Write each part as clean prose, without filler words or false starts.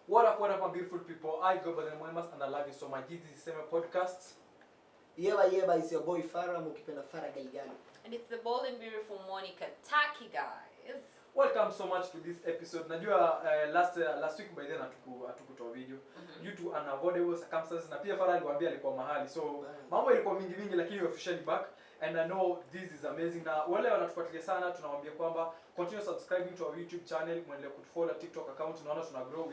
What up, my beautiful people? I go by the name of Emas and I love you so much. This is the same podcast. Yeba, it's your boy Farah, mukipenda Farah Galigani. And it's the bold and beautiful Monica Taki, guys. Welcome so much to this episode. Najua last week by then hatukutoa video due to unavoidable circumstances. Na pia Farah aliwaambia alikuwa mahali. So mambo ilikuwa mingi lakini officially back. And I know this is amazing. Na wale wanatufuatilia sana tunawaambia kwamba continue subscribing to our YouTube channel, muendelee kutufollow TikTok account. Tunaona tuna grow,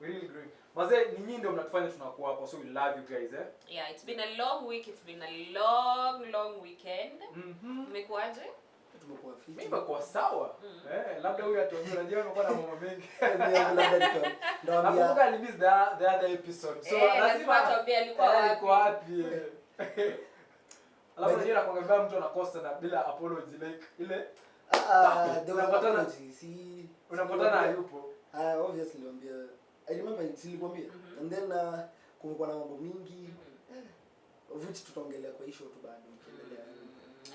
we really growing. Mazee ni nyinyi ndio mnatufanya tunakuwa hapo, so we love you guys Yeah, it's been a long week, it's been a long weekend. Mmekuaje? Tumekuwa fit. Mimi nimekuwa sawa. Labda huyu ataongea unajua amekuwa na mambo mengi. Ndio nakumbuka alimiss the other episode. So lazima tuambie alikuwa wapi. Alafu ndio nakwambia mtu anakosa na bila apology like ile unapatana unapatana hayupo. Obviously niambia I remember nilikwambia and then kumekuwa na mambo mingi which tutaongelea kwa issue tu baada ukiendelea.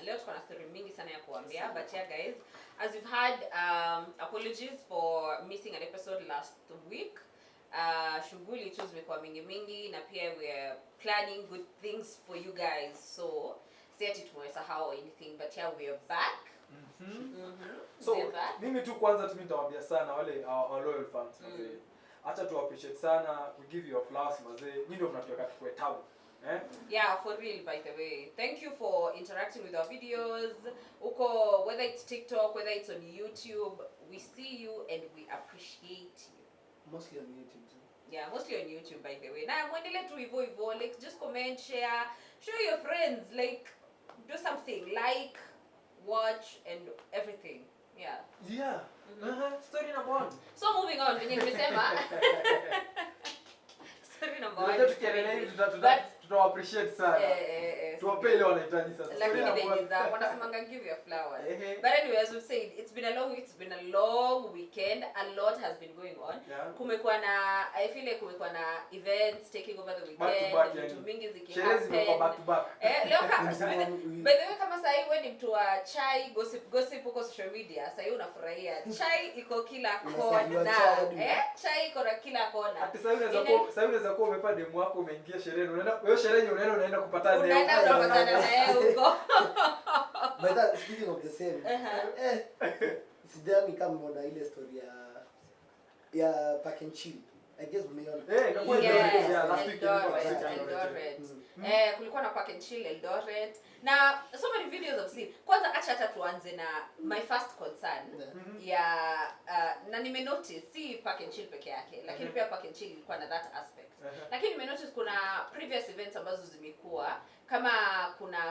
Leo tuko na story mingi sana ya kuambia, but yeah guys, as you've had apologies for missing an episode last week. Shughuli tu zimekuwa mingi na pia we're planning good things for you guys, so si ati tumesahau anything, but yeah we're back. So mimi tu kwanza nitawaambia sana wale our loyal fans mazee. Acha tu appreciate sana, we give you your flowers mazee. Nyinyi ndio mnatuweka tukue tabu. Yeah, for real, by the way. Thank you for interacting with our videos. Whether it's TikTok, whether it's on YouTube, we see you and we appreciate you. Mostly on YouTube. Yeah, mostly on YouTube, by the way. Now, muendelee tu hivyo, like just comment, share, show your friends, like do something, like, watch and everything. Yeah. Yeah. Story number 1. So moving on, venye nimesema. Story number 1. Tuta appreciate sana. Tuwape ile wanahitaji sasa. Lakini wanasemanga give your flowers. But anyway, as we said, it's been a long week, it's been a long weekend. A lot has been going on. Kumekuwa na, I feel like kumekuwa na events taking over the weekend. Vitu mingi zikihappen. Back to back. Leo by the way kama sasa hivi wewe ni mtu wa chai, gossip huko social media, sasa hivi unafurahia. Chai iko kila kona. Chai iko kila kona. Hata sasa unaweza kuwa umepata demu wako umeingia sherehe, unaenda sherehe unaenda kupatana naye. Unaenda kupatana naye huko. But that speaking of the same. Sijani kama mona ile story ya Park and Chill. I guess umeona. Last week Eldoret. Kulikuwa na Park and Chill Eldoret. Na so many videos I've seen. Kwanza acha hata tuanze na my first concern na nime notice si Park and Chill peke yake, lakini pia Park and Chill ilikuwa na that aspect. Lakini nime notice kuna previous events ambazo zimekuwa kama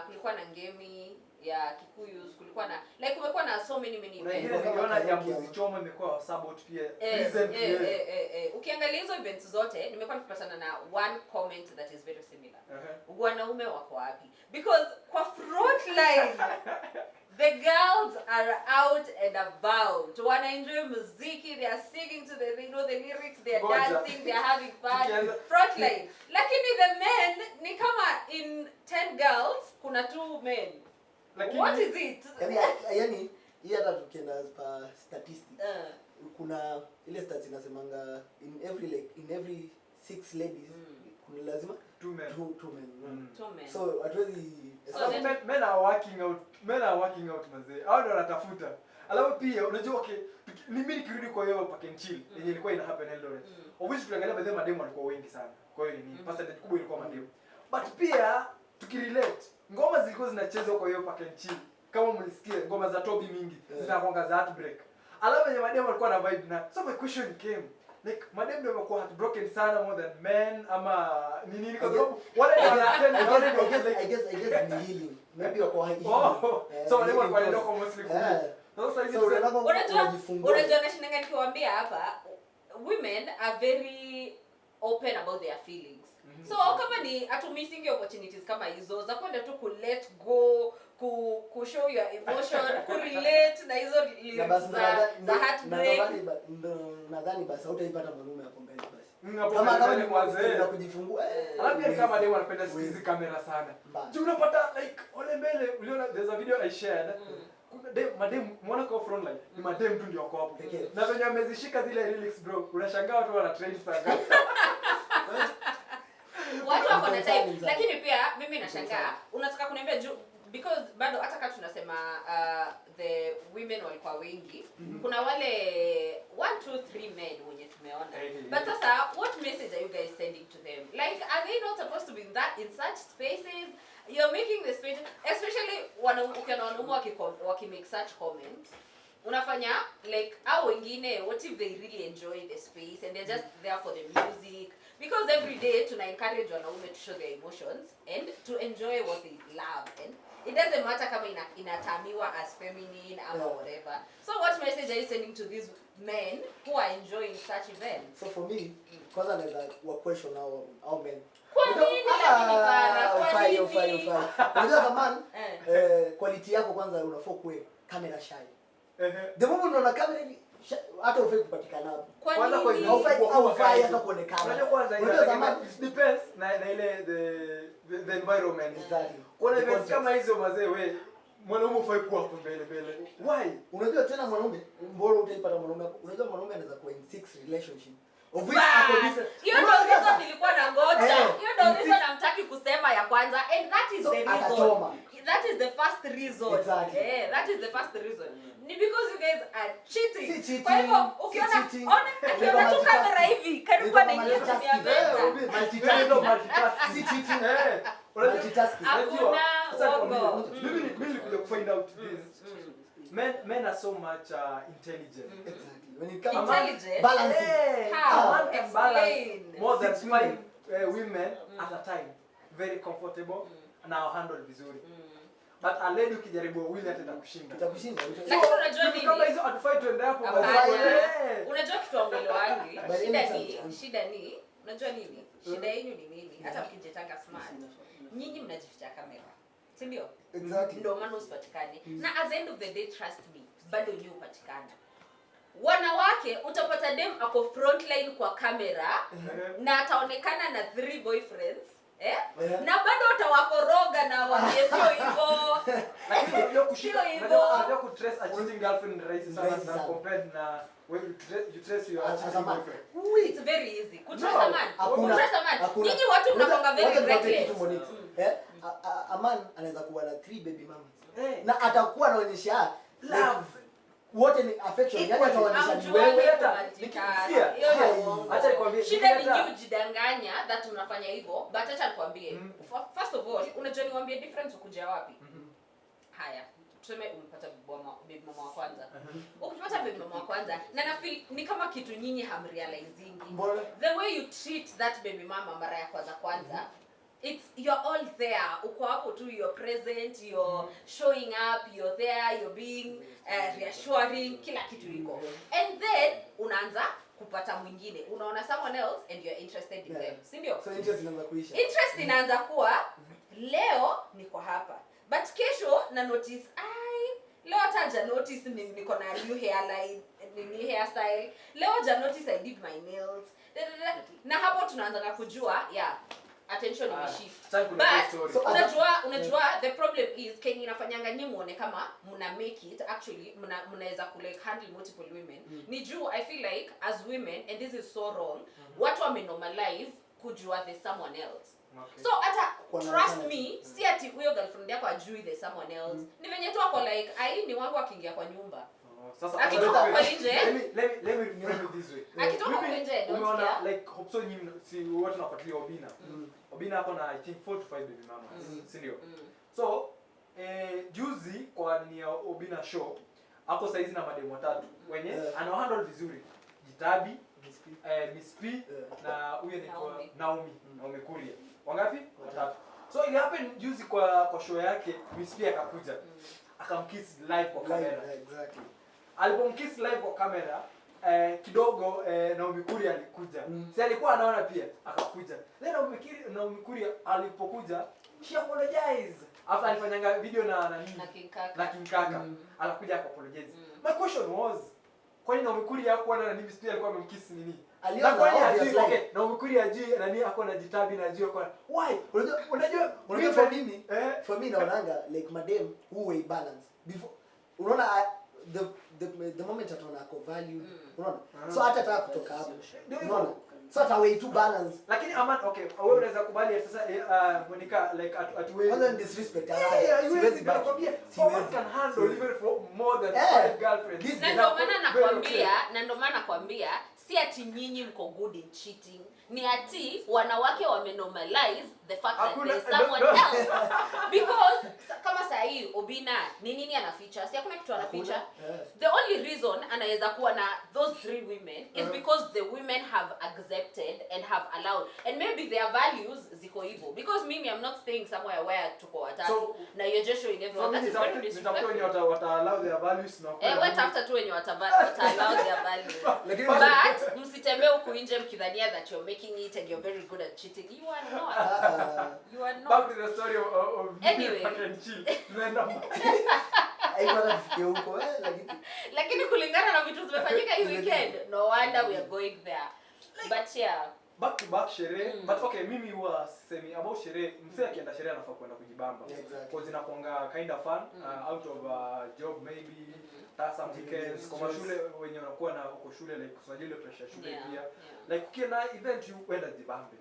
kulikuwa na ngemi ya Kikuyu, kulikuwa na kumekuwa na so many events. Unaona ya mbuzi choma imekuwa sabot pia recently. Ukiangalia hizo events zote nimekuwa nikipatana na one comment that is very similar. Wanaume wako wapi? Because kwa front line the girls are out and about. Wana enjoy muziki, they are singing to they know the lyrics, they are dancing, they are having fun. Front line. Lakini the men ni kama in 10 girls kuna 2 men. What is it? Yani hii hata tukienda pa statistics. Kuna ile stats inasemanga in every 6 ladies kuna lazima 2 men. So hatuwezi men are working out mazee. Hao ndio wanatafuta. Alafu pia unajua okay, mimi nikirudi kwa hiyo Park and Chill yenye ilikuwa ina happen Eldoret. Obviously tuliangalia baadhi ya mademo walikuwa wengi sana. Kwa hiyo ni percentage kubwa ilikuwa mademo. But pia tukirelate ngoma zilikuwa zinachezwa kwa hiyo Park and Chill. Kama mlisikia ngoma za Toby mingi zinakuanga za heartbreak. Alafu yenye mademo walikuwa na vibe na so my question came like madem ndio wamekuwa heartbroken sana more than men ama nini kwa sababu wale I guess ni healing maybe wako healing. So wale walikuwa ndio kwa mostly sasa hivi unajua nashinanga nikiwaambia hapa women are very open about their feelings. So kama ni missing opportunities kama hizo za kwenda tu ku let go, ku show your emotion, ku relate na hizo lyrics za heartbreak. Nadhani basi hautaipata mwanaume hapo mbele basi. Kama ni wazee na kujifungua. Alafu kama demo anapenda hizi kamera sana. Unapata like ole mbele uliona there's a video I shared madem muona kwa front line ni madem tu ndio wako hapo pekee. Na venye amezishika zile lyrics bro, unashangaa watu wana trend sana. Watu wako na time, lakini pia mimi nashangaa unataka kuniambia juu because bado hata kama tunasema the women walikuwa wengi, kuna wale 1 2 3 men wenye tumeona. But sasa what message are you guys sending to them? Like, are they not supposed to be in such spaces? You're making the space, especially ukiona wanaume waki-make such comments, unafanya like au wengine, what if they really enjoy the space and they're just there for the music? Because every day tuna encourage wanaume to show their emotions and to enjoy what they love, and it doesn't matter kama inatamiwa as feminine or whatever. So what message are you sending to these men who are enjoying such events? So for me, kwanza naweza wa question au men. Kwa nini Kwa nini? Unajua kama quality yako kwanza unafaa kuwe camera shy. The moment unaona camera ni hata ufai kupatikana hapo. Kwanza kwa hiyo haufai hata kuonekana. Unajua kwanza it depends na ile the environment. Exactly. Kuna events kama hizo mazee wewe mwanaume ufai kuwa hapo mbele. Why? Unajua tena mwanaume mbona utaipata mwanaume? Unajua mwanaume anaweza kuwa in 6 relationship. Of which ako different. Hiyo ndio reason nilikuwa na ngoja. Hiyo ndio reason namtaki kusema ya kwanza, and that is the reason. That is the first reason. Exactly. That is the first reason. Ni because you guys are cheating. Si Kwa hivyo ukiona akiona tu kamera hivi karibu anaingia ndani ya meza. Multitasking. Si cheating. Multitasking. Unajua mimi nilikuja kufind out this. Men are so much intelligent. Exactly. When it comes intelligent, balancing. How? Man can balance more than 6 5 women at a time. Very comfortable na handle vizuri. But a lady ukijaribu wawili hata itakushinda. Itakushinda. Lakini unajua nini? Kama hizo atufai tuende hapo unajua kitu ambalo wangi shida ni unajua nini? Shida yenu ni nini? Hata mkijitanga smart. Nyinyi mnajificha kamera. Si ndio? Exactly. Ndio maana usipatikane. Na at the end of the day, trust me, bado ni upatikana. Wanawake utapata dem ako frontline kwa kamera na ataonekana na 3 boyfriends, na bado utawakoroga na waambie sio hivyo. Lakini unajua kushika, unajua ku trace a cheating girlfriend rahisi sana na compared na when you trace your cheating boyfriend. It's very easy. Kutrace a man. Nyinyi watu mnakonga very reckless. A man anaweza kuwa na 3 baby mamas. Na atakuwa anaonyesha love. Wote ni affection, yani ataonyesha ni wewe hata nikisia. Acha nikwambie, shida ni nyinyi kujidanganya that unafanya hivyo, but acha nikwambie. First of all, unajua niwaambie difference ukuja wapi? Haya, tuseme umepata baby mama wa kwanza. Ukipata baby mama wa kwanza, na na feel ni kama kitu nyinyi hamrealizing. The way you treat that baby mama mara ya kwanza, you're all there. Uko hapo tu, you're present, you're showing up, you're there, you're being reassuring, kila kitu iko. And then unaanza kupata mwingine. Unaona someone else and you're interested in them. Si ndio? So interest inaanza kuisha. Interest inaanza kuwa leo niko hapa. But kesho na notice leo hata notice niko na new hairline, new hairstyle. Leo notice I did my nails. Na hapo tunaanza na kujua attention imeshift. But unajua the problem is Kenya inafanyanga nyinyi muone kama mna make it, actually mnaweza ku like handle multiple women. Ni juu I feel like as women, and this is so wrong, watu wamenormalize kujua there's someone else. Okay. So hata trust me, si ati huyo girlfriend yako ajui there's someone else. Ni venye tu ako like ni wangu akiingia kwa nyumba. Sasa akitoka kwa nje, let me frame it this way. Akitoka kwa nje, umeona like hope so nyinyi si watu nafuatilia Obina. Obina hapo na I think 4 to 5 baby mamas, si ndio? So juzi kwa ni Obina show hapo saizi na mademu watatu wenye ana handle vizuri. Jitabi, Miss P na huyo ni Naomi Kuria. Wangapi? Watatu. So it happened juzi kwa show yake, Miss P akakuja. Akamkiss live kwa kamera. Exactly. Alipomkiss live kwa kamera kidogo Naomi Kuria alikuja. Si alikuwa anaona pia akakuja. Then Naomi Kuria alipokuja she apologized. After alifanyanga video na King Kaka. Alakuja akapologize. My question was, kwa nini Naomi Kuria hakuwa na Miss P alikuwa amemkiss nini? Aliona obviously. Naomi Kuria ajui nani ako na Jitabi na ajui kwa why? Unajua for me naonanga like madam who way balance before unaona the moment ataona ako value unaona so hata taka kutoka hapo unaona so hata way to balance lakini Aman okay wewe unaweza kubali sasa Monica like atuwe other disrespect siwezi nakwambia siwezi can handle even for more than 5 girlfriends na ndio maana nakwambia si ati nyinyi mko good in cheating ni ati wanawake wamenormalize the fact that there's someone else because kama saa hii Obina ni nini anaficha si hakuna kitu anaficha the only reason anaweza kuwa na those 3 women is because the women have accepted and have allowed and maybe their values ziko hivyo because mimi I'm not staying somewhere where tuko watatu na you're just showing everyone that is very disrespectful wata allow their values na wewe tafuta tu wenye wata allow their values but msitembee huku nje mkidhania that you're making it and you're very good at cheating you are not you are not back to the story of anyway and chill tunaenda aibana tufikie huko lakini kulingana na vitu zimefanyika hii weekend no wonder we are going there but yeah back to back sherehe but okay mimi huwa semi about sherehe msee akienda sherehe anafaa kwenda kujibamba because inakuanga kind of fun out of a job maybe some weekends kwa shule wenye wanakuwa na uko shule like kusajili pressure shule pia like ukienda event you kwenda jibambe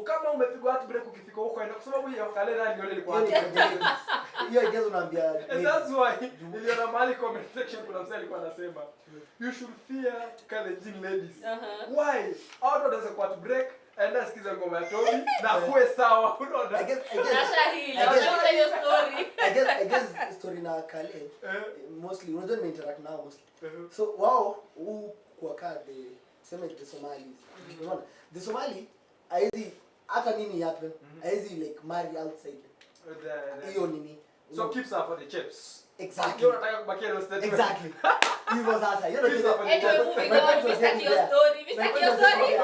kama umepigwa hata break ukifika huko aenda kwa sababu hiyo kalenda ndio ile ilikuwa hiyo ingezo naambia that's why niliona mahali comment section kuna msee alikuwa anasema you should fear challenging ladies why out of the quart break enda sikiza ngoma ya Toby na kuwe sawa unaona I guess story na Kale mostly unajua interact nao mostly so wao kwa kade sema the Somalis unaona the Somali aizi hata nini happen aizi like marry outside hiyo nini so keeps her for the chips exactly you nataka kubakia hiyo statement exactly you was asa you know moving on Mr. your story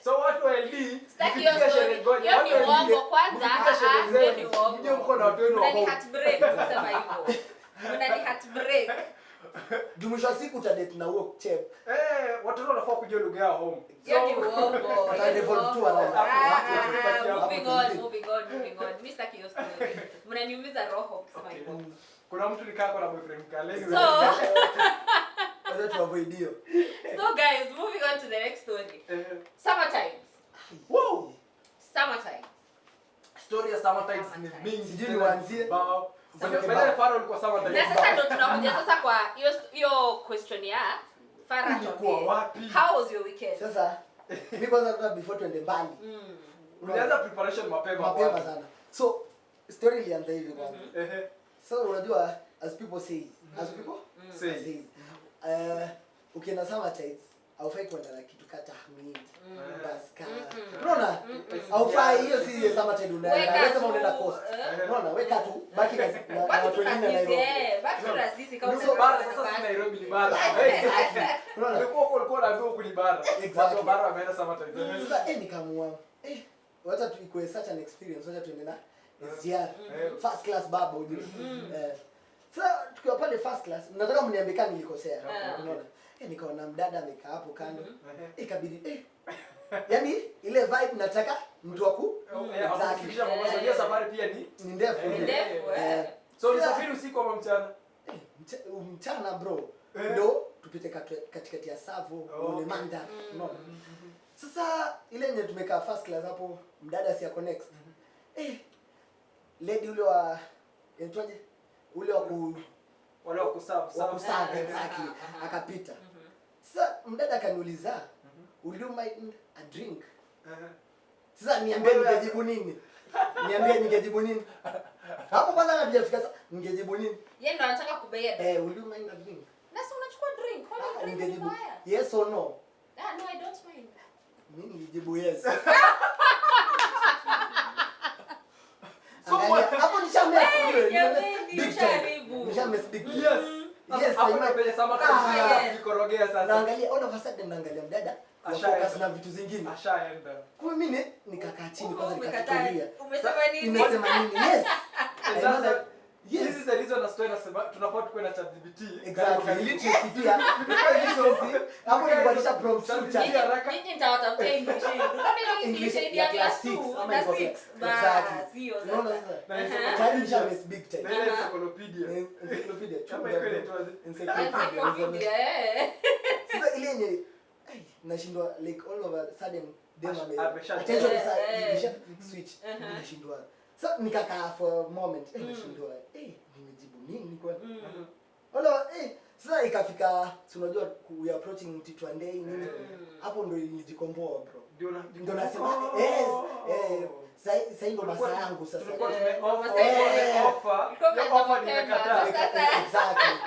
so watu wa LD mkipiga sherehe ngoja watu wa LD kwanza ndio mko na watu wenu wa home heartbreak kusema hivyo mnani heartbreak Jumusha siku utadate na huo chep watu wanafaa kujua lugha yao home so ni uongo utadevolve tu around moving on Mr. Kiyo story mnaniumiza roho kusema hivyo kuna mtu nikaa kwa na boyfriend Kaleni so whether to avoid you so guys moving on to the next story summertime wow summertime story ya summertime ni mingi sijui nianzie Badala Farah ulikuwa summertime na sasa ndo tunakuja sasa kwa hiyo question ya Farah ulikuwa wapi how was your weekend sasa mimi kwanza before tuende mbali ulianza preparation mapema sana so story ilianza hivi kwanza so unajua as people say ukienda summertime haufai kwenda na kitu kata Hamid baska unaona haufai hiyo si summertime unaenda kama unaenda coast unaona weka tu baki na watu wengine Nairobi baki tu rasisi kama unaenda bara sasa si Nairobi ni bara unaona ulikuwa unaambiwa kulibara watu bara wameenda summertime sasa nikamua wacha tu ikuwe such an experience wacha tuende na SGR first class baba ujue sasa tukiwa pale first class nataka mniambie kama nilikosea unaona nikaona mdada amekaa hapo kando ikabidi yani ile vibe nataka mtu waku hakikisha mwanzo safari pia ni ndefu so ulisafiri usiku ama mchana mchana bro ndo tupite katikati ya Savo ule Manda unaona sasa ile yenye tumekaa first class hapo mdada si yako next lady ule wa entoje ule wa wale wa kuserve exactly akapita sasa mdada kaniuliza will you mind a drink sasa niambie ningejibu nini hapo kwanza hatujafika sasa ningejibu nini yeye ndo anataka kubaya will you mind a drink na sasa unachukua drink kwa nini ningejibu yes or no no I don't mind mimi nilijibu yes so hapo nishamess big yes hapo mbele summertime nikorogea sasa naangalia all of a sudden naangalia mdada focus na vitu zingine ashaenda kwa mimi nikakaa chini kwanza nikafikiria umesema nini yes this is the reason na story nasema tunafaa tukue na ChatGPT exactly literacy pia hapo ni kuandisha prompt nyinyi nitawatafutia English English ya class 2 ama na iko 6 exactly. sio Unaona sasa. sasa? Tayari nishames big time. Na ile encyclopedia. Encyclopedia. Kama iko inaitwa Encyclopedia Sasa ile yenye nashindwa like all of a sudden dem amesha- attention Eh, is switch. Nashindwa. Sasa nikakaa for a moment nashindwa. Nimejibu nini kwa? Wala sasa ikafika si unajua we are approaching Mtitwandei nini. Hapo ndo nilijikomboa bro. Ndio nasema sasa ndo masaa yangu sasa. Tulikuwa offer nimekataa. Exactly.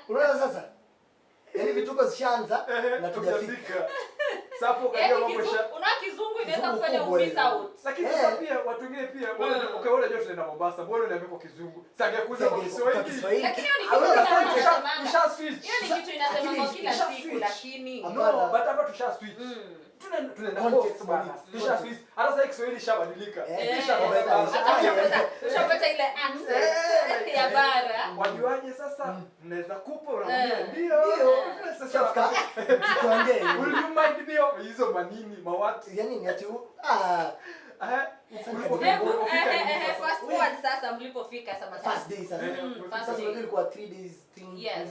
Unaona sasa? Yaani vituko zishaanza na tujafika. Sasa hapo kaja mambo sha. Una kizungu inaweza kufanya miss out. Lakini sasa pia watu wengine pia ukaona joto tunaenda Mombasa, mbona unaambia kwa kizungu? Sasa angekuja kwa Kiswahili. Lakini hiyo ni kitu Tusha switch. hiyo ni kitu inasema kila siku lakini No, but hapa tusha switch. Tunaenda Context bana. Tusha switch. Hata sasa Kiswahili shabadilika. ushapata ile accent ya bara. Wajuaje sasa? Mnaweza kupa unamwambia ndio. Sasa tuambie. Will you mind me hizo manini mawatu? Yaani ni ati Fast forward sasa mlipofika sama first day sasa. First Sasa day. ilikuwa 3 days thing. Yes.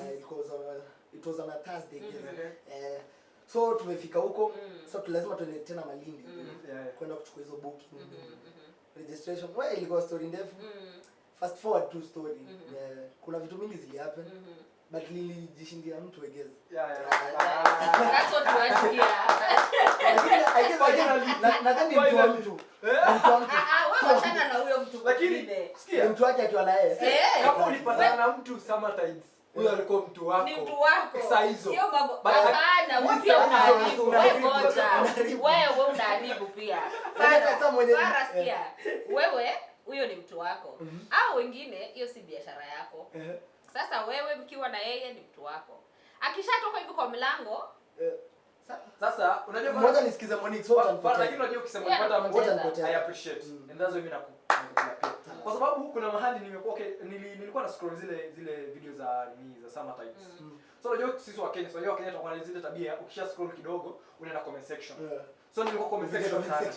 It was on a Thursday. So tumefika huko. So lazima tuende tena Malindi. Kwenda kuchukua hizo booking. Registration. Well, ilikuwa story ndefu. Fast forward to story. Kuna vitu mingi zili happen. But nilijishindia mtu egeza. That's what we want here. Nadhani mtu wa mtu. Wewe wachana na huyo mtu. Lakini sikia Mtu wake akiwa na yeye. kama ulipatana na mtu Summertides, huyo alikuwa mtu wako. Ni mtu wako. Saa hizo. Hiyo mambo. Hapana, wewe pia unaharibu. Wewe ngoja. Wewe unaharibu pia. Fara sikia. Wewe huyo ni mtu wako. Au wengine hiyo si biashara yako. Sasa wewe mkiwa na yeye ni mtu wako. Akishatoka hivi kwa mlango, sasa unajua mmoja nisikize Monique so But lakini unajua ukisema unapata mmoja I appreciate. And that's why mimi nakupenda pia. Kwa sababu kuna mahali nimekuwa nilikuwa na scroll zile video za Summertides. So unajua sisi wa Kenya, unajua Kenya tunakuwa na zile tabia ukisha scroll kidogo unaenda comment section. So nilikuwa comment section sana.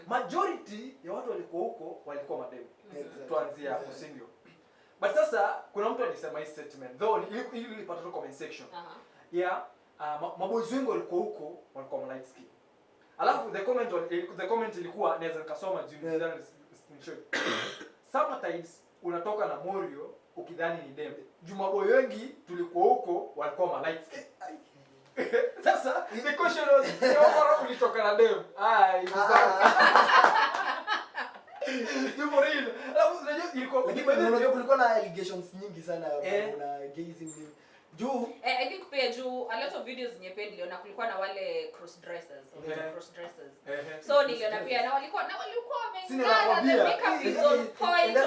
Majority ya watu walikuwa huko walikuwa mademu. Tuanzia hapo si ndio? But sasa kuna mtu alisema hii statement though ilipata tu comment section. Maboys wengi walikuwa huko walikuwa light skin. Alafu the comment ilikuwa naweza nikasoma juu Summertides unatoka na Morio ukidhani ni dem. Maboy wengi tulikuwa huko walikuwa light skin. Sasa the question was kama ulitoka na dem. Unajua kulikuwa na allegations nyingi sana na gayism juu I think pia juu a lot of videos zenye niliona kulikuwa na wale cross dressers. So niliona pia na walikuwa wameng'ara, the makeup is on point,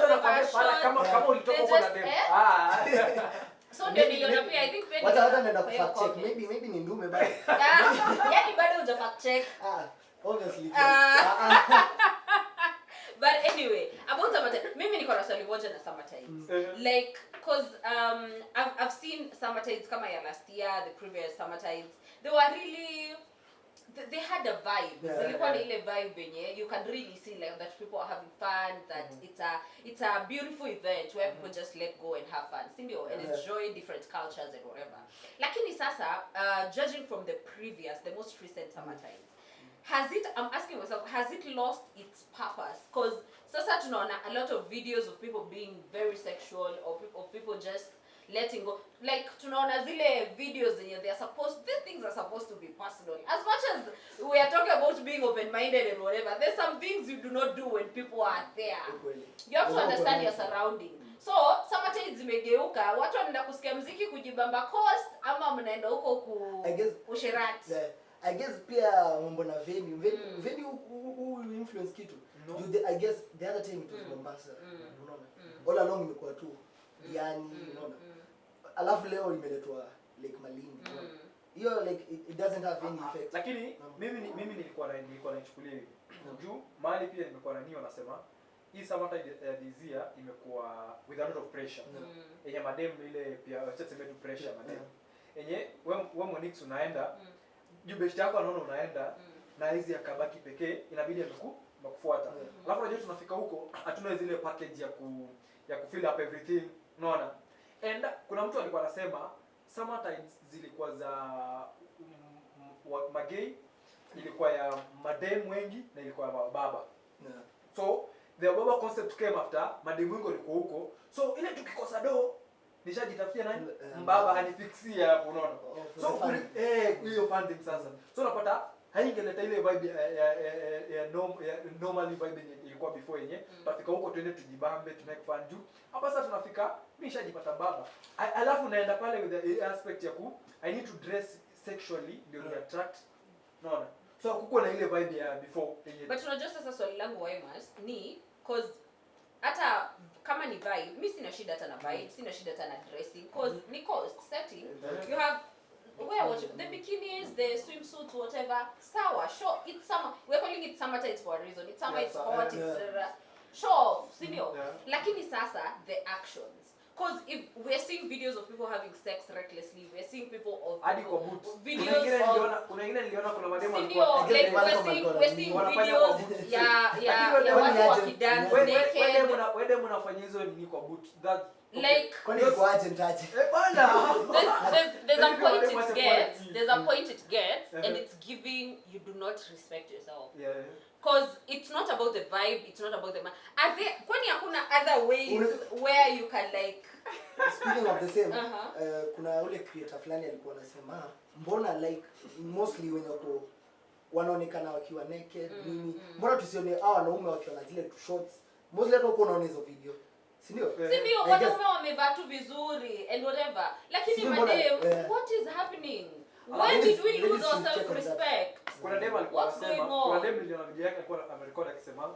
kama ulitoka huko na dem. So ndio niliona pia I think pia wata nenda ku fact check maybe ni ndume bado. Yaani bado huja fact check. Obviously. But anyway, about Summertides, mimi niko na swali moja na Summertides. Like, cause I've seen Summertides kama ya last year, the previous Summertides. They were really, they had a vibe. Zilikuwa na ile vibe yenye you can really see like that people are having fun, that it's a beautiful event where people just let go and have fun, sindio, and enjoy different cultures and whatever. Lakini sasa, judging from the previous, the most recent Summertides, I'm asking myself, has it lost its purpose? Because sasa tunaona a lot of videos of people being very sexual or people just letting go. Like tunaona zile videos zenye these things are supposed to be personal. As much as we are talking about being open-minded and whatever, there's some things you do not do when people are there. You have to understand your surroundings. So, Summertides zimegeuka, watu wanaenda kusikia muziki kujibamba coast ama mnaenda huko usherati. I guess pia mambo na venue influence kitu. I guess the other time it was Mombasa. Unaona? All along imekuwa tu yani unaona. Alafu leo imeletwa Lake Malindi. Hiyo like it doesn't have any effect. Lakini mimi nilikuwa naichukulia hivi. Juu mahali pia nimekuwa na nio nasema hii Summertide this year imekuwa with a lot of pressure. Yenye madem ile pia wacha tuseme tu pressure madem. Yenye wewe Monique unaenda juu best yako anaona unaenda na hizi akabaki pekee, inabidi amekufuata. Alafu unajua tunafika huko hatuna zile package ya kufill up everything, unaona? And kuna mtu alikuwa anasema summer times zilikuwa za magay, ilikuwa ya madem wengi na ilikuwa ya baba. So the baba concept came after madem wengi walikuwa huko. So ile tukikosa do nishajitafutia nani? Mbaba anifixia hapo, unaona? So hiyo funding sasa. So unapata haingeleta ile vibe ya normally vibe ilikuwa before yenye. Tunafika huko twende tujibambe, tunake fun juu. Hapa sasa tunafika mimi nishajipata baba. Alafu naenda pale with the aspect ya I need to dress sexually ndio ni attract. Unaona? So kuko na ile vibe ya before yenye. But unajua sasa swali langu Waimas ni cause hata kama ni vibe, mimi sina shida hata na vibe, sina shida hata na dressing cause ni cost setting. You have the bikinis, the swimsuits, whatever. Sawa, sure, it's summer. We're calling it summer times for a reason. It's summer, it's hot, it's sure, sindio? Lakini sasa the actions. Because if we're seeing videos of people having sex recklessly, we're seeing people of videos of kuna niliona kuna mademo alikuwa like we're seeing videos ya watu wakidance naked. Wende mnafanya hizo nini kwa boot that like kwani kwa agent aje bana there's a point it gets and it's giving you do not respect yourself. Because it's not about the vibe, it's not about the man. Kwani hakuna other ways where you can like speaking of the same kuna ule creator fulani alikuwa anasema mbona like mostly wenye wako wanaonekana wakiwa naked nini mbona tusione hao wanaume wakiwa na zile shorts mostly hata uko unaona hizo video si ndio wanaume wamevaa tu vizuri and whatever lakini madem what is happening? When did we lose our self-respect? Kuna dem alikuwa anasema, kuna dem niliona video yake alikuwa amerekodi akisema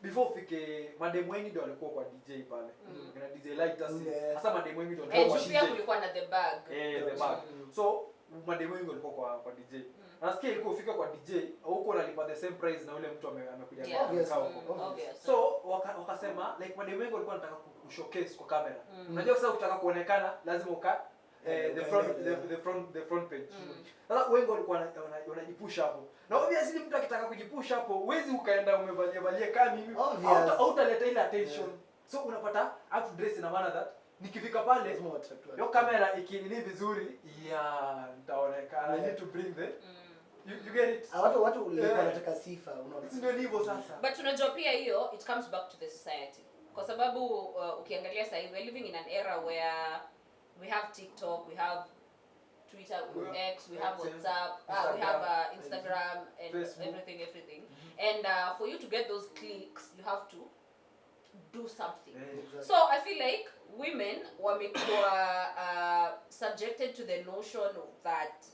before fike madem wengi ndio walikuwa kwa DJ pale. Kuna DJ Lighters. Sasa madem wengi ndio walikuwa kwa DJ. Pia kulikuwa na the bag. The bag. So madem wengi walikuwa kwa DJ. Nasikia ilikuwa ufika kwa DJ huko unalipa the same price na yule mtu amekuja kwa huko. So wakasema like madem wengi walikuwa wanataka kushowcase kwa kamera. Unajua sasa ukitaka kuonekana lazima the front page. Sasa wengi walikuwa wanajipush hapo. Na obviously mtu akitaka kujipush hapo, huwezi ukaenda umevalia kama mimi. Hautaleta ile attention. So unapata have to dress in a manner that nikifika pale hiyo kamera ikinini vizuri nitaonekana. I need to bring the you get it. Watu walikuwa wanataka sifa, unaona. Ndio hivyo sasa. But unajua pia hiyo it comes back to the society. Kwa sababu ukiangalia sasa we're living in an era where we have TikTok, we have Twitter, X, we have WhatsApp, we have Instagram and Facebook. everything. And for you to get those clicks, you have to do something. Exactly. So I feel like women were subjected to the notion that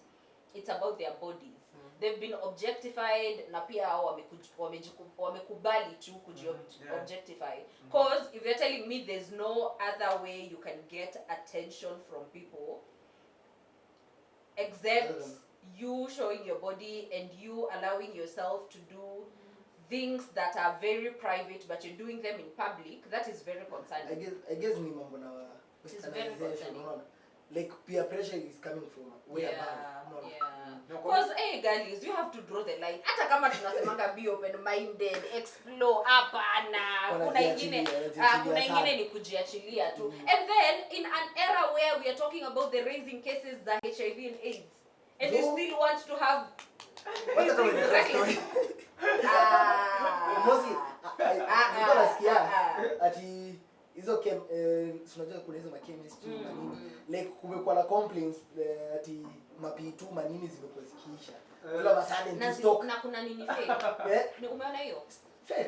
it's about their bodies. They've been objectified na pia wamekubali tu objectify. Because if you're telling me there's no other way you can get attention from people except you showing your body and you allowing yourself to do things that are very private but you're doing them in public, that is very concerning. I guess ni mambo na westernization. Like peer pressure is coming from way above. Because girls, you have to draw the line. Hata kama tunasemanga be open minded, explore hapana. Kuna ingine ni kujiachilia tu. And then in an era where we are talking about the rising cases za HIV and AIDS and you still want to have ati hizo unajua kuna hizo chemistry na nini like kumekuwa na complaints ati mapitu manini zimekuwa zikiisha bila masada stock na kuna nini fake ni umeona hiyo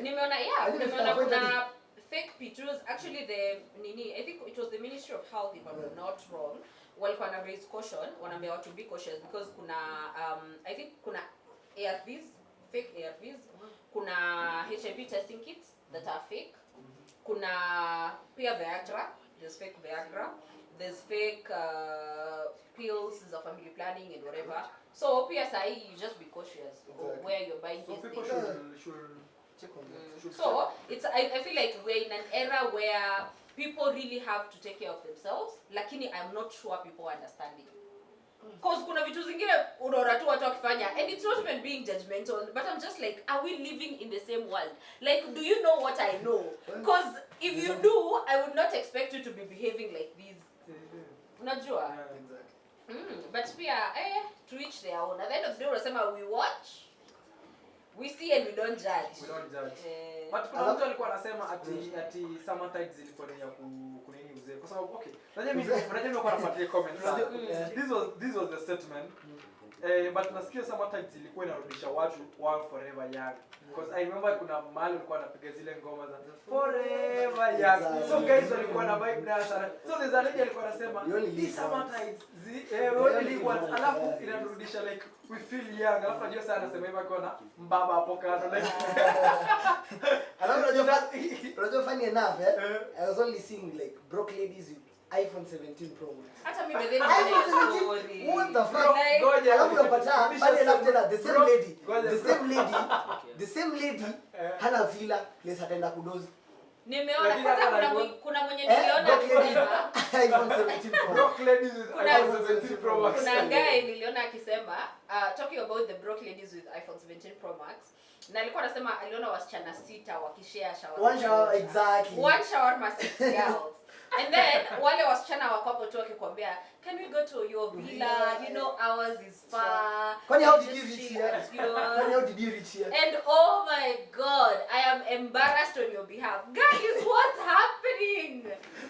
nimeona kuna fake pictures actually the nini I think it was the Ministry of Health if I'm not wrong walikuwa na raise caution wanaambia watu be cautious because kuna I think kuna ARVs fake ARVs kuna HIV testing kits that are fake kuna pia Viagra, there's fake Viagra, there's fake pills za family planning and whatever. So pia sahi you just be cautious of where you're buying these things. Should check on that. So it's I feel like we're in an era where people really have to take care of themselves lakini I'm not sure people understand it. Cause kuna vitu zingine unaona tu watu wakifanya and it's not even being judgmental, but I'm just like, are we living in the same world? Like, do you know what I know? Cause if you do, I would not expect you to be behaving like this. Unajua? Exactly. But pia to each their own. At the end of the day unasema we watch, we see and we don't judge. We don't judge. But kuna mtu alikuwa anasema ati summer tides zilikuwa ni ya kunini uzee. Kwa sababu okay, unajua mimi nilikuwa nafuatilia comments. This was the statement. But nasikia summer tides ilikuwa inarudisha watu wao forever young. Because I remember kuna mahali walikuwa wanapiga zile ngoma za forever young. So guys walikuwa na vibe na sana. So there's a lady alikuwa anasema these summer tides only once, alafu inarudisha like we feel young. Alafu najua sana anasema hivyo kwa mbaba hapo kando like alafu unajua funny enough I was only seeing like broke ladies with iPhone 17 Pro Max. Hata mimi bedeni iPhone 17. What the fuck? Alafu unapata funny enough tena the same lady hana villa place ataenda kudozi. Nimeona hata kuna mwenye niliona akisema iPhone 17 Pro. Broke ladies with iPhone 17 Pro Max. Kuna guy niliona akisema talking about the broke ladies with iPhone 17 Pro Max. Na alikuwa anasema aliona wasichana 6 wakishare shower. One shower exactly. One shawarma 6 girls. And then wale wasichana wako hapo tu wakikwambia, can we go to your villa? You know ours is far. Kwani how did you reach here? Kwani how did you reach here? And oh my god, I am embarrassed on your behalf. Guys, what's happening?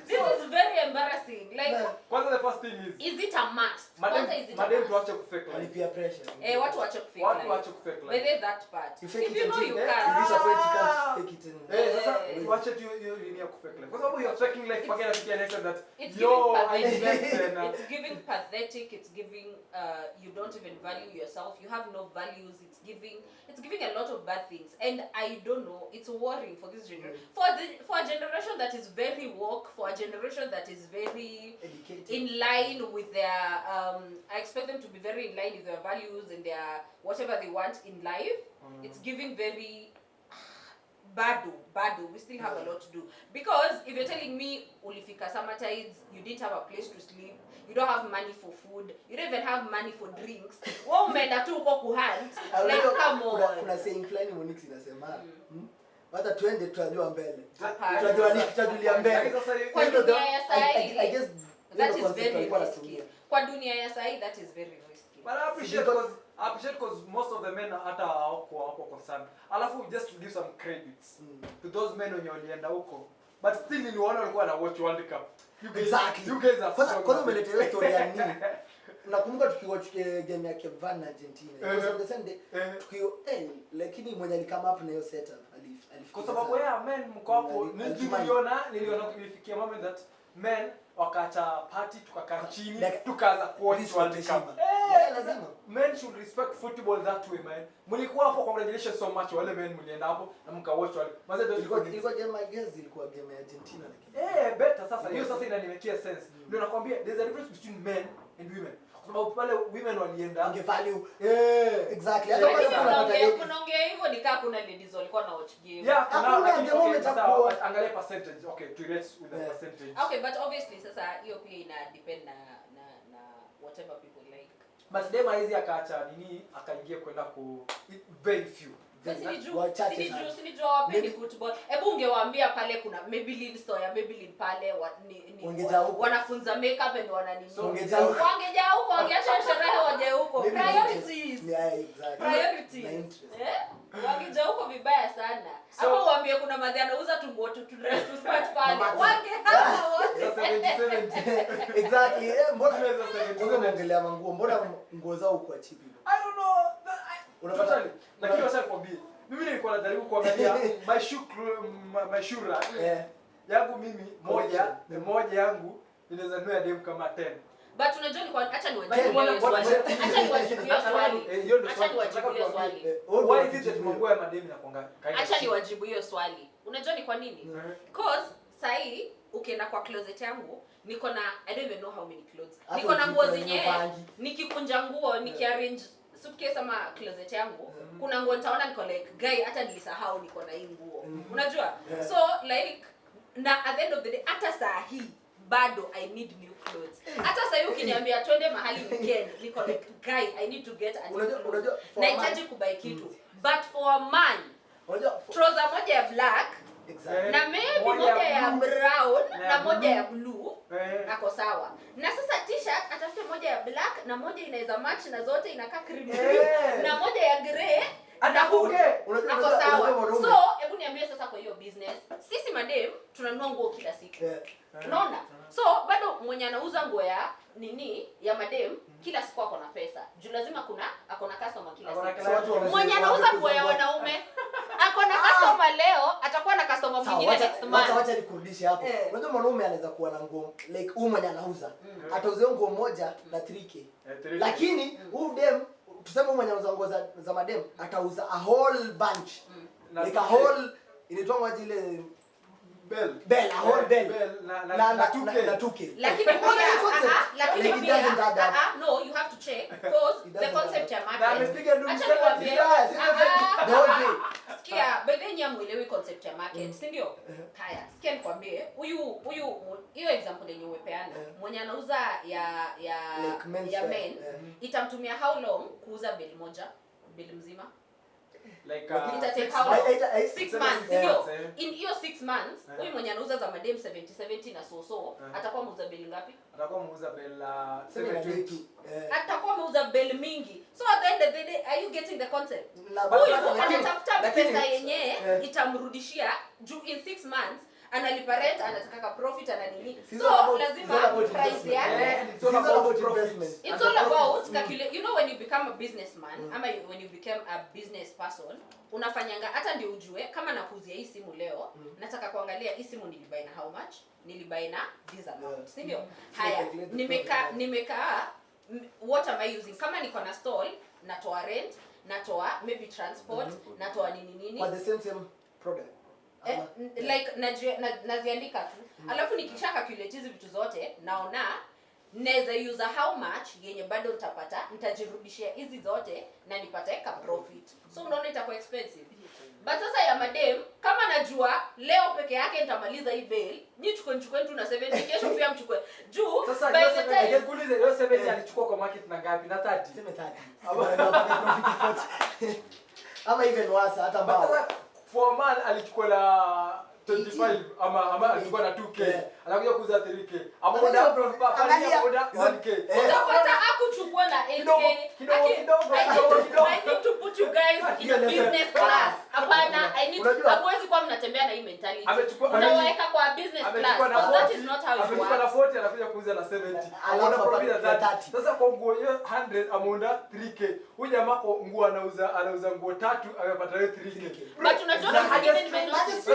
This is very embarrassing. Like, kwanza the first thing is it a must? Madam tuache kufake like peer pressure. Watu waache kufake. Watu waache kufake. But there's that part. If you know you can. If you support you can fake it in. Sasa tuache tu hiyo ya kufake life. Kwa sababu you are faking life pagana tukia next that it's giving pathetic, it's giving you don't even value yourself, you have no values, it's giving a lot of bad things, and I don't know, it's worrying for this generation, for a generation that is very woke, for a generation that is very educated, in line with their I expect them to be very in line with their values and their whatever they want in life. It's giving very bado, we still have a lot to do. Because if you're telling me ulifika summer tides, you didn't have a place to sleep, you don't have money for food, you don't even have money for drinks, wewe umeenda tu uko kuhunt, like come on. Kuna saying fulani Monix inasema hata twende tutajua mbele. Tutajulia mbele. Kwa dunia ya sahi, I guess that is very risky. Kwa dunia ya sahi, that is very risky. But I appreciate because most of the men hata wako concerned. Alafu just to give some credits to those men wenye walienda huko. But still niliona walikuwa na watch World Cup. You guys are strong. Kwanza umeletea story ya nini? Nakumbuka tukiwatch game ya Cape Verde na Argentina. Because on the same day tukio lakini mwenye alikama hapo na hiyo setup alifikia. Kwa sababu men mko hapo niliona kulifikia moment that men wakaacha party tukakaa chini tukaanza kuwatch World Cup. Lazima men should respect football that way, man. Mlikuwa hapo, congratulations so much wale men mlienda hapo na mkawatch wale. Maze ndio ilikuwa game I guess ilikuwa game ya Argentina lakini. Better sasa. Hiyo sasa inaniwekea sense. Ndio nakwambia there's a difference between men and women. Kwa sababu pale women walienda ange value. Exactly. Hata kunaongea hivyo nikaa kuna ladies walikuwa na watch game. Yeah, kuna angalia percentage. Okay, to rate with the percentage. Okay, but obviously sasa hiyo pia ina depend na whatever people like. But dema hizi akaacha nini akaingia kwenda ku very few. Sinijua wapendi football. Hebu ungewaambia pale kuna Maybelline store ya Maybelline pale wanafunza makeup and wananini. Wangeja huko, wangeacha sherehe waje huko. Priorities. Yeah, exactly. Priorities. Wangeja huko vibaya sana. Hapo waambie kuna madhi anauza tu dress to smart pale. Wangehama wote. 70. Exactly. Mbona unaweza 70? Unaongelea manguo. Mbona nguo zao kwa cheap? I don't know. Unapata lakini wacha nikwambie. Mimi nilikuwa najaribu kuangalia my shoe rack. Yangu mimi moja yangu inaweza nunua dem kama 10. But unajua ni kwa acha niwajibu hiyo swali. Why is it that mambo ya madem inakuanga kaida? Acha niwajibu hiyo swali. Unajua ni kwa nini? Because sahi ukienda kwa closet yangu niko na I don't even know how many clothes. Niko na nguo zenye nikikunja nguo nikiarrange suitcase ama closet yangu kuna nguo nitaona niko like guy hata nilisahau niko na hii nguo. Unajua? So like na at the end of the day hata saa hii bado I need new clothes. Hata sasa ukiniambia twende mahali weekend, niko like guy I need to get a new clothes. Nahitaji kubuy kitu. But for a man, trouser moja ya black, na maybe moja ya brown na moja ya blue, ako sawa. Na sasa t-shirt atafute moja ya black na moja inaweza match na zote inakaa cream na moja ya grey anakuge ako sawa. So hebu niambie sasa, kwa hiyo business sisi madem tunanunua nguo kila siku, unaona? So bado mwenye anauza nguo ya nini ya madem kila siku ako na pesa juu lazima ako na customer kila siku. Mwenye anauza nguo ya wanaume ako na customer leo, atakuwa na customer mwingine next month. Wacha nikurudishe hapo. Unajua mwanaume anaweza kuwa na nguo like huyu mwenye anauza atauza nguo moja na 3k, lakini huyu dem tuseme mwenye anauza nguo za madem atauza a whole bunch, like a whole inaitwa ile bell, a whole bell na 2k. Lakini no, you have to check because the concept ya market. Sikia, bedeni amuelewi concept ya market, si ndio? Haya, sikia nikwambie, huyu hiyo example yenye umepeana, mwenye anauza ya men, itamtumia how long kuuza bell moja, bell mzima? Like ita take how long? 6 months, ndio? In hiyo 6 months, huyu mwenye anauza za madem 70 na so atakuwa muuza bell ngapi? Atakuwa muuza bell 720. Atakuwa muuza bell mingi. So at the end of the day, are you getting the concept? Huyu anatafuta pesa yenyewe itamrudishia juu in 6 months analipa rent, anataka profit ana nini. So lazima price yake. It's all about investment. It's all about calculate. You know, when you become a businessman ama when you become a business person, unafanyanga hata ndio ujue kama nakuuzia hii simu leo, nataka kuangalia hii simu nilibuy na how much, nilibuy na this amount, si ndio? Haya, nimekaa what am I using? Kama niko na stall, natoa rent, natoa maybe transport, natoa nini for the same product. Like naziandika tu. Alafu nikisha calculate hizi vitu zote, naona naweza use how much yenye bado nitajirudishia hizi zote na nipate ka profit. So unaona itakuwa expensive. But sasa ya madem, kama najua leo peke yake nitamaliza hii bail, nichukue tu na 70, kesho pia mchukue. Juu sasa by the time nikuulize hiyo 70 alichukua kwa market na ngapi? Na 30. Sema 30. Ama even worse hata mbao. For man alichukua la 25 ama alikuwa na 2k, anakuja kuuza 3k. Amoda oda 1k. Utapata akuchukua na 8k. Kidogo. I need to put you guys in a business class. Hapana, hamwezi kwa mnatembea na hii mentality. Unaweka kwa business class. That is not how it works. Amechukua na 40 anakuja kuuza na 70. Anaona profit na 30. Sasa kwa nguo hiyo 100 ameunda 3k. Huyu jamaa kwa nguo anauza nguo 3 amepata hiyo 3k. But unajua hadi nimenotice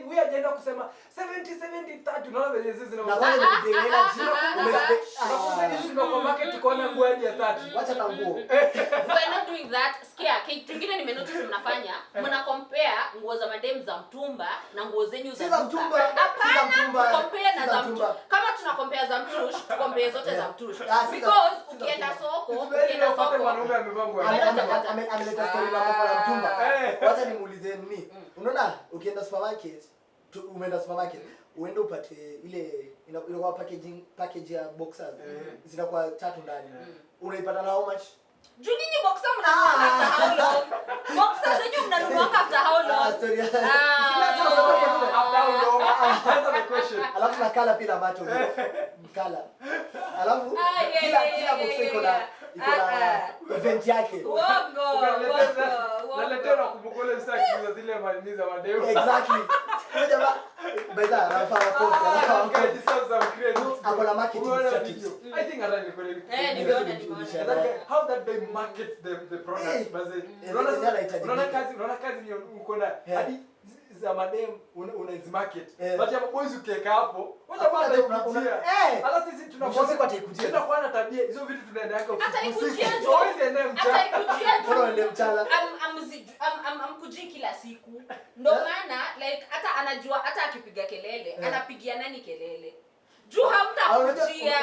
we agenda kusema 70 unaona vile hizi na wale ni energy umespend kwa market tukaona nguo hadi ya 30. Wacha na nguo. We're not doing that. Sikia, kitu kingine nimenotice mnafanya, mna compare nguo za madem za mtumba na nguo zenyu za mtumba. Hapana, compare na za mtumba. Kama tuna compare za mtush, compare zote za mtush. Because ukienda soko mwanaume amevaa nguo. Ameleta story la mtumba. Wacha nimuulize mimi. Unaona ukienda supermarket, umeenda supermarket, uende upate ile inakuwa package ya boxers. Zinakuwa 3 ndani. Unaipata na how much? Juu nyinyi boxer mnanunua after how long? Boxer zenyu mnanunua after how long? After how long? Answer the question. Alafu na kala pia macho. Kala. Alafu kila boxer iko na event yake. Wongo. Naletea na kumkole msaki za zile manini za madeo. Exactly. Kwa jamaa beza anafanya post. Okay, this is some credit. Hapo na marketing strategy. I think hata niko nimeona. How that they market the product. Baze. Unaona kazi ni uko na hadi za madem unaiz market. But ya boys ukiweka hapo, wacha kwanza ikujia. Hata sisi tunakuwa na tabia hizo vitu tunaenda yako usiku. Always ende mchana. Hata ikujia bora ende mchana. Amkuji kila siku. Ndio maana like hata anajua hata akipiga kelele, anapigia nani kelele? Juu hamtakujia.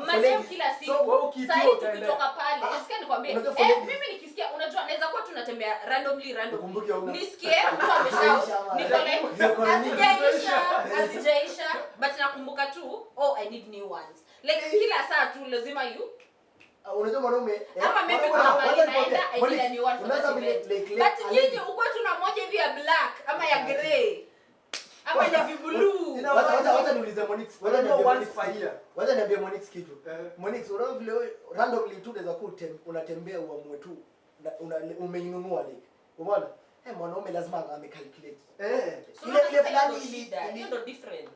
Madem kila siku. Sasa tukitoka pale, sikia nikwambie, mimi nikisikia unajua naweza kuwa tunatembea randomly. Nisikie mtu ameshout, Asijaisha, but nakumbuka tu, I need new ones. Like kila saa tu lazima unajua mwanaume ama maybe kuna mali naenda idea ni one for but nyinyi uko tuna moja hivi ya black ama ya grey ama ya blue. Wacha niulize Monix. Wacha niambie Monix kitu. Monix unaona vile randomly tu unaweza unatembea uamue tu umeinunua like. Umeona? Mwanaume lazima amecalculate. Ile fulani ile ndo difference.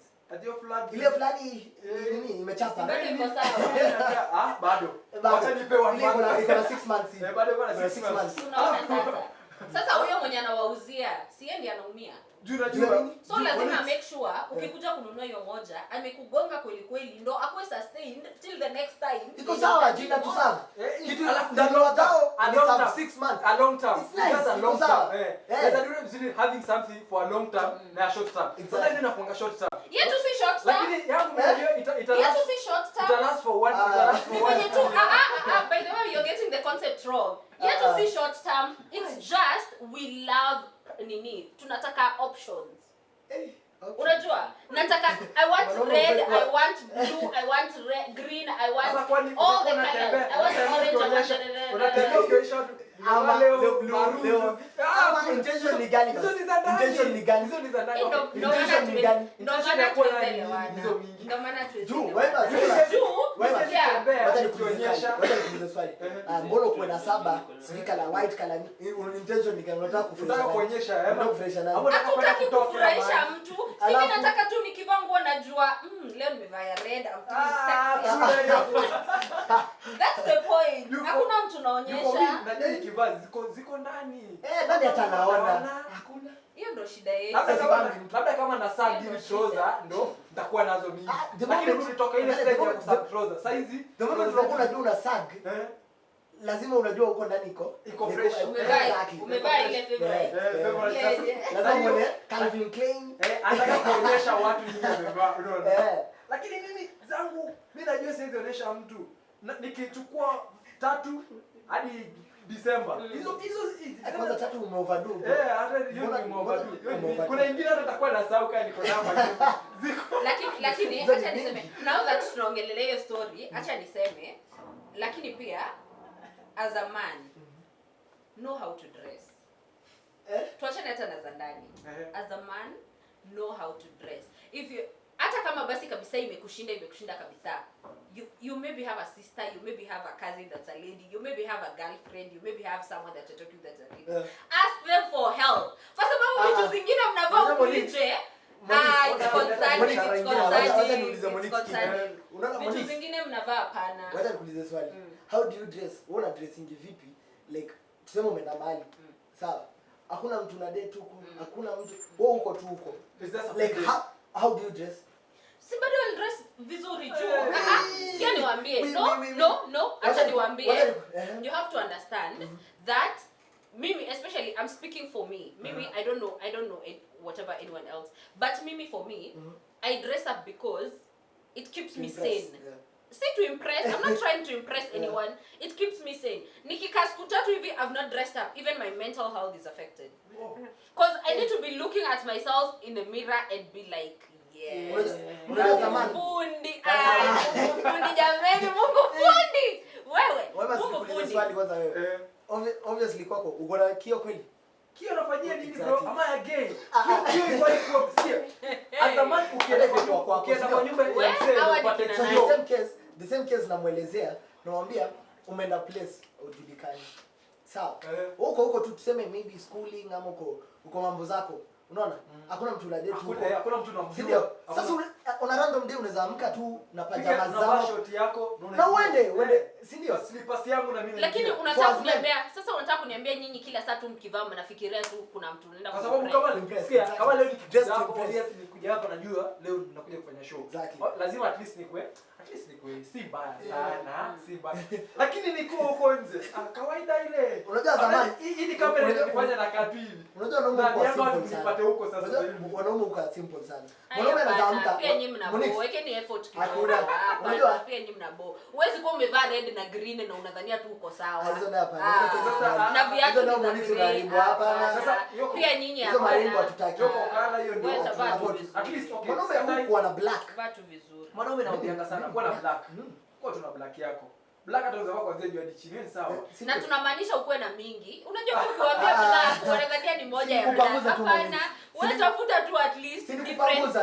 Ile fulani nini imechapa. Bado iko sawa. Bado. Wacha nipe 1 month. Iko na 6 months. Bado iko na 6 months. Sasa huyo mwenye anawauzia, si ndiye anaumia. So lazima make sure ukikuja kununua hiyo moja, amekugonga kweli ndo akwe sustained till the next time. Iko sawa, jina tu sawa. Kitu ndio wadao a long term 6 months, a long term. That's a long term. There's a difference between having something for a long term na a short term. Sasa ndio nakuanga short term. Yetu si short term. Lakini yangu mwenyewe yetu si short term. It lasts for one. By the way, you're getting the concept wrong. Yetu si short term. It's just we love tunataka options. Unajua? Nataka I want red, I want blue, I want green, I want all the colors. I want orange. Intention ni gani? Intention ni gani? Ndio maana mbona uko na 7 sika la white color intention ni gani? Unataka kuonyesha hatutaki kufurahisha mtu. Mimi nataka tu nikivaa nguo najua leo nimevaa red, I'm feeling sexy. That's the point. Hakuna mtu naonyesha. Najua nikivaa ziko ndani. Nani atanaona? Hakuna. Hiyo ndo shida yetu. Labda kama na sag hivi trouser ndo nitakuwa nazo mingi. Lakini ukitoka ile stage ya kusag trouser, size ndio unajua una sag. Lazima unajua uko ndani iko fresh. Umevaa ile favorite. Lazima uone Calvin Klein. Anataka kuonyesha watu nini amevaa, unaona? Lakini mimi zangu mimi najua siwezi onyesha mtu. Nikichukua 3 hadi December. Hizo kwanza 3 umeoverdo. Hata hiyo ni umeoverdo. Kuna ingine hata takuwa na sauka kama niko nayo. Lakini acha niseme. Now that tunaongelelea hiyo story, acha niseme. Lakini pia as a man know how to dress. Tuachane hata na za ndani. As a man know how to dress. If you hata kama basi kabisa imekushinda kabisa. You maybe have a sister, you maybe have a cousin that's a lady, you maybe have a girlfriend, you maybe have someone that you're talking that's a lady. Ask them for help. Kwa sababu vitu zingine mnavaa kulije. Vitu zingine mnavaa hapana. Wacha nikuulize swali. How do you dress? Una dressing vipi? Like tuseme umeenda mahali. Sawa. Hakuna mtu na date huko, hakuna mtu. Wewe uko tu huko. Like how do you dress? Si bado dress vizuri juu. Sio niwaambie. No. Acha niwaambie. You have to understand that mimi, especially I'm speaking for me. Mimi I don't know whatever anyone else. But mimi for me, I dress up because it keeps me sane. Say to impress, I'm not trying to impress anyone. It keeps me sane. Nikikaa siku 3 hivi I've not dressed up. Even my mental health is affected. Because I need to be looking at myself in the mirror and be like, fundi jamani, Mungu fundi. Mungu fundi. Swali kwanza wewe. Obviously kwako uko na kio kweli? Kio unafanyia nini bro? Ama ya gay? Kio iko hapo sikia. Azamani ukienda kwa nyumba ya mzee upate kio. The same case namuelezea, namwambia umeenda place ujulikani. Sawa. Huko tu tuseme maybe schooling ama uko mambo zako. Unaona? Hakuna mtu la date huko. Hakuna mtu unamjua. Sasa una random day unaweza amka tu na pajama zako. Na short yako na uende, si ndio? Slippers yangu na mimi. Lakini unataka kuniambia nyinyi kila saa tu mkivaa mnafikiria tu kuna mtu unaenda kwa sababu kama leo nikija hapa obviously nikuja hapa najua leo ninakuja kufanya show. Lazima at least nikwe At least si mbaya sana, si mbaya. Lakini niko huko nje. Kawaida ile. Unajua zamani hii ni kamera inafanya na kapivi. Unajua wanaume kwa simple sana. Nipate huko sasa. Wanaume kwa simple sana. Mwanaume anaamka. Pia nyinyi mnabo, wekeni effort kidogo. Unajua pia nyinyi mnabo. Huwezi kuwa umevaa red na green na unadhania tu uko sawa. Hizo hapa. Sasa na viatu ndio Monix unaribu hapa. Sasa pia nyinyi hapa. Hizo maringo hatutaki. Yoko kala hiyo ndio. At least mwanaume huko ana black. Watu vizuri. Mwanaume naambianga sana kwa na black. Kwa tuna black yako. Black hata unaweza kuanzia juu hadi chini, ni sawa. Na tunamaanisha ukuwe na mingi. Unajua kuambia black wanadhania ni moja ya black. Hapana. Wewe tafuta tu at least different.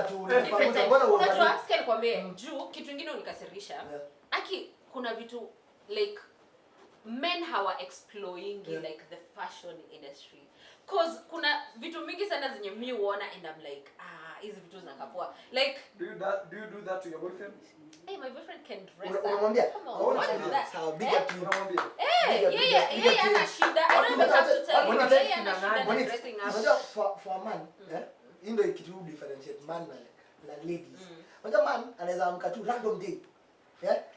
Unajua sikia nikwambie, juu kitu kingine unikasirisha. Aki kuna vitu like men hawa exploring like the fashion industry. Cause kuna vitu mingi sana zenye mimi huona and I'm like hizi vitu zinakapua. Like do you do that to your boyfriend? Hey, my boyfriend can dress. Unamwambia? What is that? Sawa, big up to you. Unamwambia? Yeah, ana shida. I don't even have to tell you. Yeah, ana shida na dressing up. Unajua for a man, hii ndio kitu differentiate man na ladies. Unajua man anaweza amka tu random day.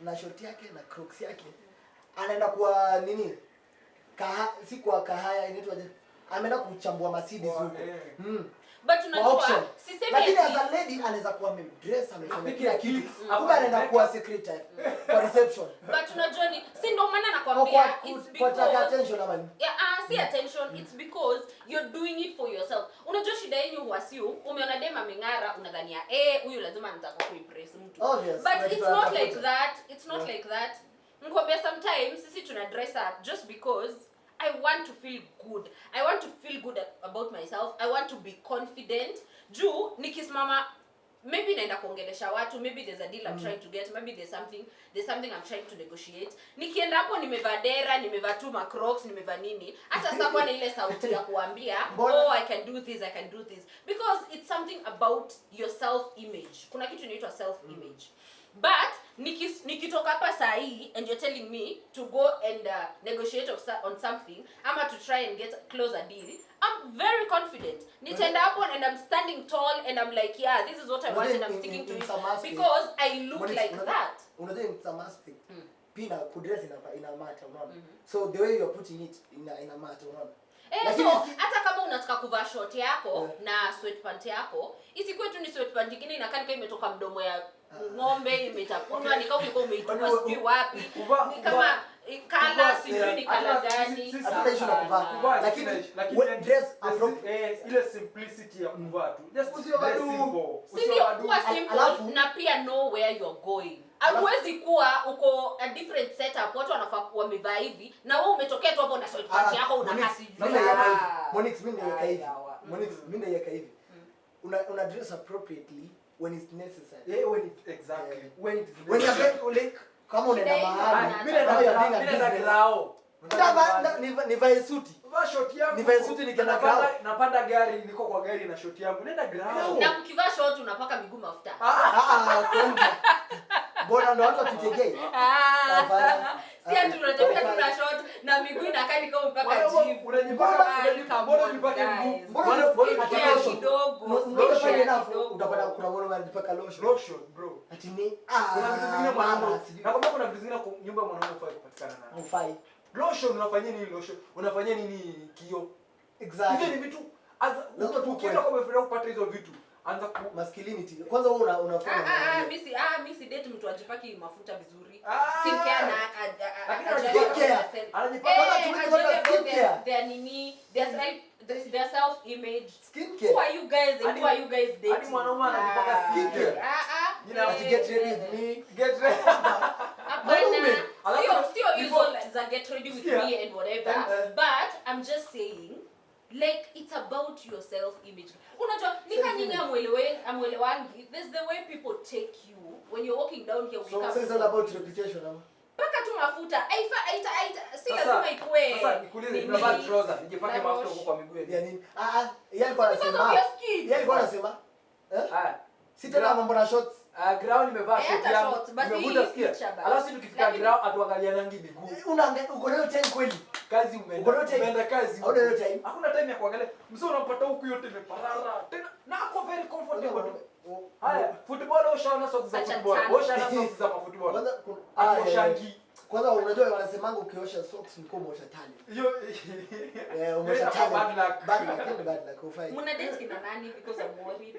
Na short yake na crocs yake. Anaenda kwa nini? Si kwa kahaya inaitwaje? Ameenda kuchambua Mercedes huko. But unajua sisemi lakini as a lady anaweza kuwa amedress amefanya kila kitu. Kumbe anaenda kuwa secretary kwa reception. But unajua ni si ndio maana nakwambia it's because attention ama si attention, it's because you're doing it for yourself. Unajua shida yenu huasiu umeona dem ameng'ara unadhania huyu lazima anataka kuimpress mtu. But it's not like that. It's not like that. Nikwambia sometimes sisi tuna dress up just because I want to feel good. I want to feel good about myself. I want to be confident. Juu nikisimama maybe naenda kuongelesha watu, maybe there's a deal I'm trying to get, maybe there's something I'm trying to negotiate. Nikienda hapo nimevaa dera, nimevaa tu macrocs, nimevaa nini, hata sasa kwa ile sauti ya kuambia, I can do this, I can do this, because it's something about your self image. Kuna kitu inaitwa self image. But nikitoka hapa saa hii and you're telling me to go and negotiate on something ama to try and get close a deal, I'm very confident. Nitaenda hapo and I'm standing tall and I'm like, yeah, this is what I want and I'm sticking to it because I look like that. Unajua in some aspect pina kudress ina matter, unaona? So the way you're putting it ina matter, unaona? So hata kama unataka kuvaa short yako na sweatpant yako, isikuwe tu ni sweatpant nyingine inakaa kama imetoka mdomo ya ng'ombe imetafunwa ni kama ulikuwa umeitoa sijui wapi. Ni kama kala sijui ni kala gani. Hata issue na kuvaa. Lakini dress ile simplicity ya kuvaa tu. Just dress simple. Sio kuwa simple na pia know where you're going. Hauwezi kuwa uko a different setup, watu wanafaa wamevaa hivi na wewe umetokea tu hapo na sweatpant yako unakaa sijui. Monix mimi naiweka hivi. Una dress appropriately when it's necessary. Exactly. When you're kama unaenda mahali, mimi naenda grao. Nivae suti. Vaa short yangu. Nivae suti nikienda grao. Napanda gari, niko kwa gari na short yangu. Nenda grao. Na mkivaa short unapaka miguu mafuta. Bora ndo watu wakitegei. Si ati unatembea tu na short na miguu inakaa ni kama mpaka gym. Unajipaka bora unipake mguu. Bora kidogo. Utapata kuna bora unajipaka lotion bro. Ati ni kuna vitu vingine mwanangu. Nakwambia kuna vitu vingine kwa nyumba mwanangu ufai kupatikana na. Ufai. Lotion unafanyia nini lotion? Unafanyia nini kio? Exactly. Hizo ni vitu lazima tu ukienda kwa boyfriend kupata hizo vitu. Anza ku masculinity. Kwanza wewe unafanya mimi si date mtu ajipaki mafuta vizuri. Skincare na anajipaka their self image. Skincare. Who are you guys and who are you guys dating? Hadi mwanaume anajipaka skincare. You know, to get ready with me. Get ready. Sio hizo za get ready with me and whatever. But I'm just saying, like, it's about your self image. Unajua nika nyinyi amwelewangi, there's the way people take you when you're walking down here. So it's all about reputation, ama? Paka tu mafuta. Si lazima ikue. Sasa nikuulize, unavaa trouser, nijipake mafuta huko kwa miguu yetu. Ya nini? Yeye alikuwa anasema. Si tena mambo na shorts. Ground nimevaa short yangu. Nimevuta sikia. Alafu tukifika ground atuangalia rangi miguu. Unaangalia uko leo time kweli. Kazi umeenda kazi. Hauna time. Hakuna time ya kuangalia. Mzee unampata huku yote imeparara. Tena na ako very comfortable. Haya, football ushaona socks za football. Ushaona socks za football. Kwanza unajua wanasemanga ukiosha socks ni kama uosha tani. Hiyo uosha tani. Bad luck ufai. Muna date kina nani because I'm worried?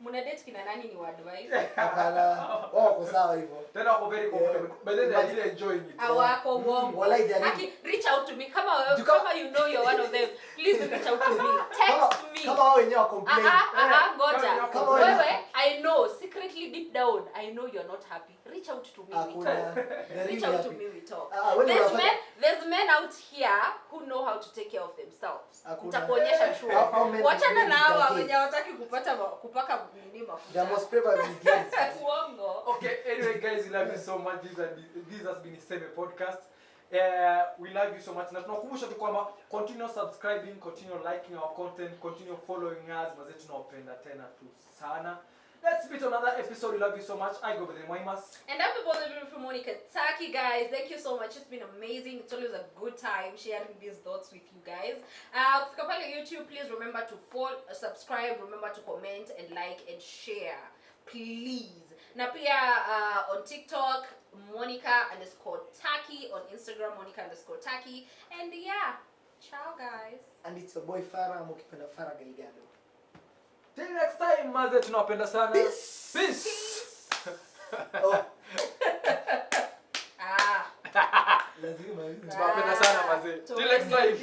Muna date kina nani ni advice? Hapana. Wako sawa hivyo. Tena wako very comfortable. But then they are really enjoying it. Awako uongo. Aki reach out to me kama you know you're one of them. Please reach out to me. Text me. Kama wao wenyewe complain. Ngoja. Wewe I know secretly deep down I know you're not happy. Reach out to me. Reach out to me we talk. There's men out here who know how to take care of themselves. Nitakuonyesha true. Wachana na hao wenye hawataki kupaka nini mafuta. They must pay by begins. Uongo. Okay, anyway guys, we love you so much. This has been Seme podcast. We love you so much. Na tunakumbusha tu kwamba continue subscribing, continue liking our content, continue following us. Mazee tunawapenda tena tu sana. Let's meet on another episode. We love you so much. I go by the Moimas. And I'm the beautiful Monica Taki, guys. Thank you so much. It's been amazing. It's always a good time sharing these thoughts with you guys. Kufika pale YouTube, please remember to subscribe, remember to comment and like and share. Please. Na pia on TikTok, Monica_Taki. On Instagram, Monica_Taki. And yeah, ciao guys. And it's your boy Farah, mukipenda Farah Delgado. Till next time, maze tunawapenda sana. Peace. Lazima. Tunawapenda sana maze. Till next time.